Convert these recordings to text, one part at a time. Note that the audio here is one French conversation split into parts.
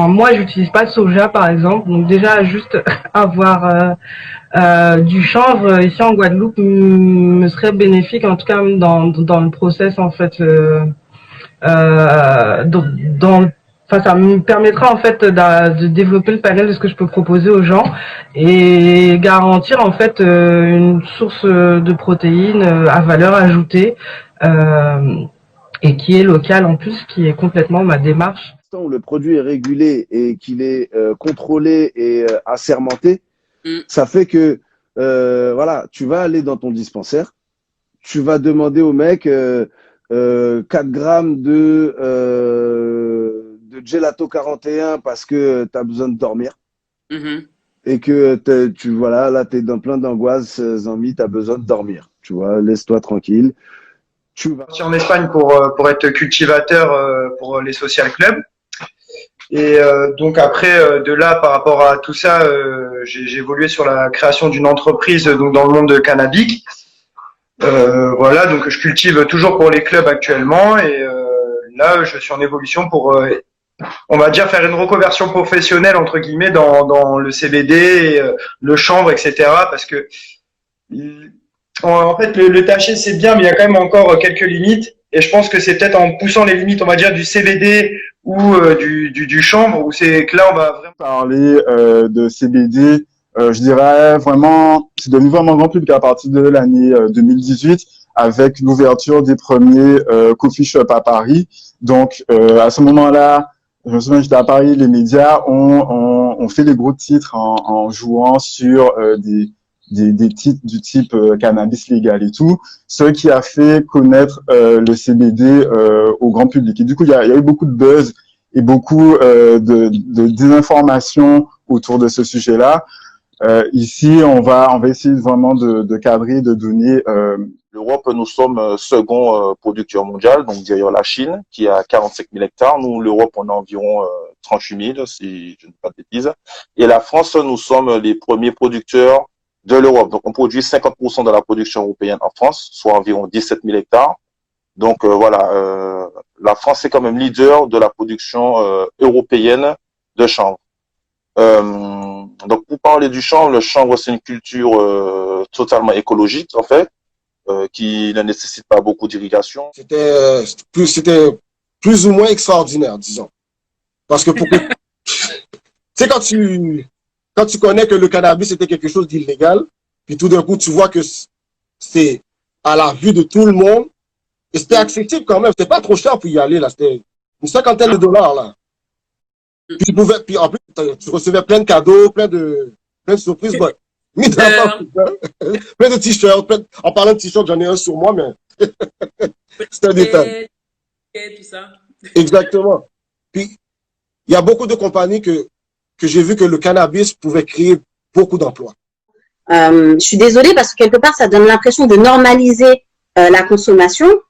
moi, j'utilise pas de soja, par exemple. Donc déjà, juste avoir du chanvre ici en Guadeloupe me serait bénéfique, en tout cas dans le process, en fait. Dans Enfin, ça me permettra en fait de développer le panel de ce que je peux proposer aux gens et garantir en fait une source de protéines à valeur ajoutée et qui est locale en plus, qui est complètement ma démarche. Où le produit est régulé et qu'il est contrôlé et assermenté, ça fait que voilà, tu vas aller dans ton dispensaire, tu vas demander au mec 4 grammes de gelato 41 parce que tu as besoin de dormir. Et que voilà, là, tu es dans plein d'angoisses, Zambi, tu as besoin de dormir. Tu vois, laisse-toi tranquille. Tu vas en Espagne pour être cultivateur pour les social clubs. Et donc après, de là, par rapport à tout ça, j'ai évolué sur la création d'une entreprise donc dans le monde de cannabique. Voilà, donc je cultive toujours pour les clubs actuellement et là, je suis en évolution pour, on va dire, faire une reconversion professionnelle entre guillemets dans le CBD, et, le chanvre, etc. Parce que en fait, le THC c'est bien, mais il y a quand même encore quelques limites. Et je pense que c'est peut-être en poussant les limites, on va dire, du CBD ou du chanvre, où c'est que là on va vraiment parler de CBD. Je dirais vraiment, c'est devenu vraiment grand public à partir de l'année 2018 avec l'ouverture des premiers coffee shops à Paris. Donc, à ce moment-là, je me souviens, j'étais à Paris, les médias ont fait les gros titres en jouant sur des titres du type cannabis légal et tout, ce qui a fait connaître le CBD au grand public. Et du coup, il y a eu beaucoup de buzz et beaucoup de désinformation autour de ce sujet-là. Ici, on va essayer vraiment de cadrer, de donner. L'Europe, nous sommes second producteur mondial, donc derrière la Chine, qui a 45 000 hectares. Nous, l'Europe, on a environ 38 000, si je ne dis pas de bêtises. Et la France, nous sommes les premiers producteurs de l'Europe. Donc, on produit 50% de la production européenne en France, soit environ 17 000 hectares. Donc, voilà, la France est quand même leader de la production européenne de chanvre. Donc, pour parler du chanvre, le chanvre, c'est une culture totalement écologique, en fait, qui ne nécessite pas beaucoup d'irrigation. C'était plus ou moins extraordinaire, disons. Parce que tu sais, quand tu connais que le cannabis était quelque chose d'illégal, puis tout d'un coup, tu vois que c'est à la vue de tout le monde, et c'était accessible quand même, c'était pas trop cher pour y aller, là, c'était une cinquantaine de dollars, là. Puis en plus, tu recevais plein de cadeaux, plein de surprises, plein de t-shirts, en parlant de t-shirts, j'en ai un sur moi, mais c'est un détail. Tout ça. Exactement. Puis, il y a beaucoup de compagnies que j'ai vu que le cannabis pouvait créer beaucoup d'emplois. Je suis désolée parce que quelque part, ça donne l'impression de normaliser la consommation.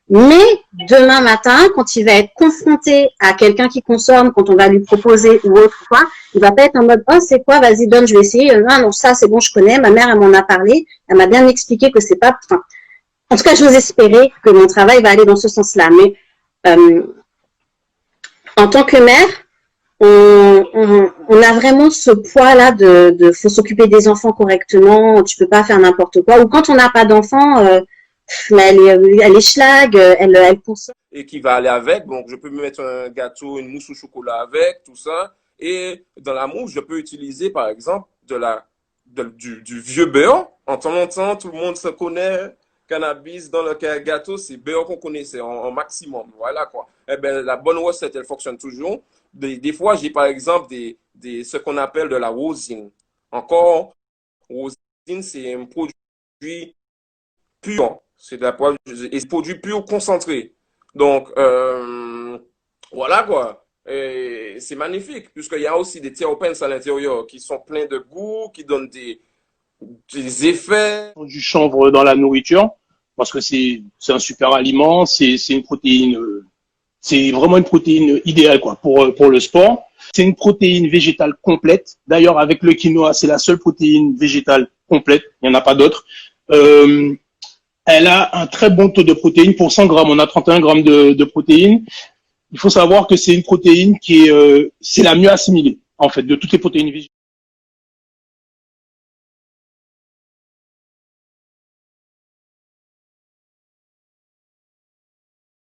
Mais demain matin, quand il va être confronté à quelqu'un qui consomme, quand on va lui proposer ou autre quoi, il va pas être en mode « Oh, c'est quoi? Vas-y, donne, je vais essayer. Non, non, ça, c'est bon, je connais. Ma mère, elle m'en a parlé. Elle m'a bien expliqué que c'est pas… » Enfin, en tout cas, j'ose espérer que mon travail va aller dans ce sens-là. Mais en tant que mère, on a vraiment ce poids-là de faut s'occuper des enfants correctement, tu peux pas faire n'importe quoi. Ou quand on n'a pas d'enfants… mais elle est schlag, elle consomme. Et qui va aller avec, donc je peux me mettre un gâteau, une mousse au chocolat avec, tout ça. Et dans la mousse, je peux utiliser par exemple du vieux beurre. En temps en temps, tout le monde se connaît. Cannabis dans le gâteau, c'est beurre qu'on connaissait en maximum. Voilà quoi. Eh ben, la bonne recette, elle fonctionne toujours. Des fois, j'ai par exemple ce qu'on appelle de la rosine. Encore, rosine, c'est un produit pur. C'est de la produit pur concentré. Donc, voilà quoi. C'est magnifique, puisqu'il y a aussi des terpenes à l'intérieur qui sont pleins de goût, qui donnent des effets. Du chanvre dans la nourriture, parce que c'est un super aliment, c'est une protéine, c'est vraiment une protéine idéale quoi pour le sport. C'est une protéine végétale complète. D'ailleurs, avec le quinoa, c'est la seule protéine végétale complète. Il n'y en a pas d'autres. Elle a un très bon taux de protéines. Pour 100 grammes, on a 31 grammes de protéines. il faut savoir que c'est une protéine qui est, c'est la mieux assimilée, en fait, de toutes les protéines végétales.